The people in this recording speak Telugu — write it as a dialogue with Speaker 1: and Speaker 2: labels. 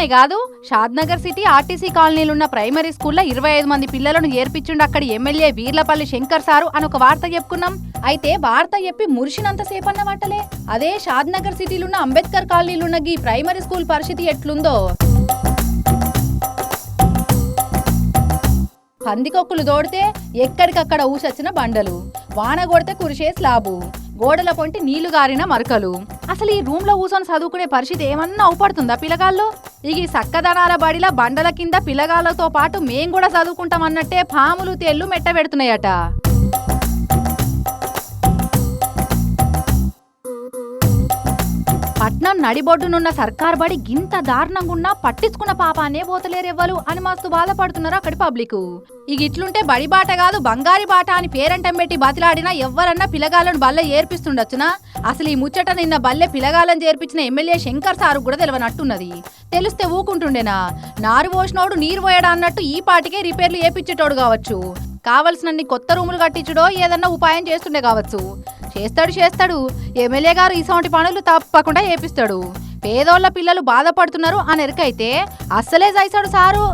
Speaker 1: ఉన్నాయి కాదు. షాద్నగర్ సిటీ ఆర్టీసీ కాలనీలున్న ప్రైమరీ స్కూల్లో 25 మంది పిల్లలను ఏర్పించుండు అక్కడి ఎమ్మెల్యే వీర్లపల్లి శంకర్ సారు అని ఒక వార్త చెప్పుకున్నాం. అయితే వార్త చెప్పి మురిసినంతసేపు అన్న వాటలే అదే షాద్నగర్ సిటీలున్న అంబేద్కర్ కాలనీలున్న ఈ ప్రైమరీ స్కూల్ పరిస్థితి ఎట్లుందో. పందికొక్కులు దోడితే ఎక్కడికక్కడ ఊసొచ్చిన బండలు, వాన కొడితే కురిసే స్లాబు, గోడల పొంటి నీళ్లు గారిన మరకలు. అసలు ఈ రూమ్ లో కూర్చొని చదువుకునే పరిస్థితి ఏమన్నా అవుపడుతుందా పిల్లగాళ్ళు? ఇక ఈ సక్కదనాల బడిలా బండల కింద పిల్లగాళ్లతో పాటు మేం కూడా చదువుకుంటాం అన్నట్టే పాములు తేళ్లు మెట్ట పెడుతున్నాయట. పట్నం నడిబొడ్డునున్న సర్కార్ బడి గింత దారుణంగున్నా పట్టించుకున్న పాపానే పోతలేరెవ్వలు అని మస్తు బాధపడుతున్నారు అక్కడి పబ్లిక్. ఇక ఇట్లుంటే బడి బాట కాదు బంగారి బాట అని పేరంటం పెట్టి బతిలాడినా ఎవ్వరన్నా పిల్లగాళ్ళను బల్లె ఏర్పిస్తుండొచ్చునా? అసలు ఈ ముచ్చట నిన్న బల్లె పిల్లగాళ్ళని చేర్పించిన ఎమ్మెల్యే శంకర్ సారు కూడా తెలియనట్టున్నది. తెలిస్తే ఊకుంటుండేనా? నారు పోసినోడు నీరు పోయడా అన్నట్టు ఈ పాటికే రిపేర్లు ఏపిచ్చేటోడు కావచ్చు. కావలసినన్ని కొత్త రూములు కట్టించడో ఏదన్నా ఉపాయం చేస్తుండే కావచ్చు. చేస్తాడు ఎమ్మెల్యే గారు ఇసోంటి పనులు తప్పకుండా చేపిస్తాడు. పేదోళ్ల పిల్లలు బాధపడుతున్నారు అని ఎరుకైతే అస్సలే చేశాడు సారు.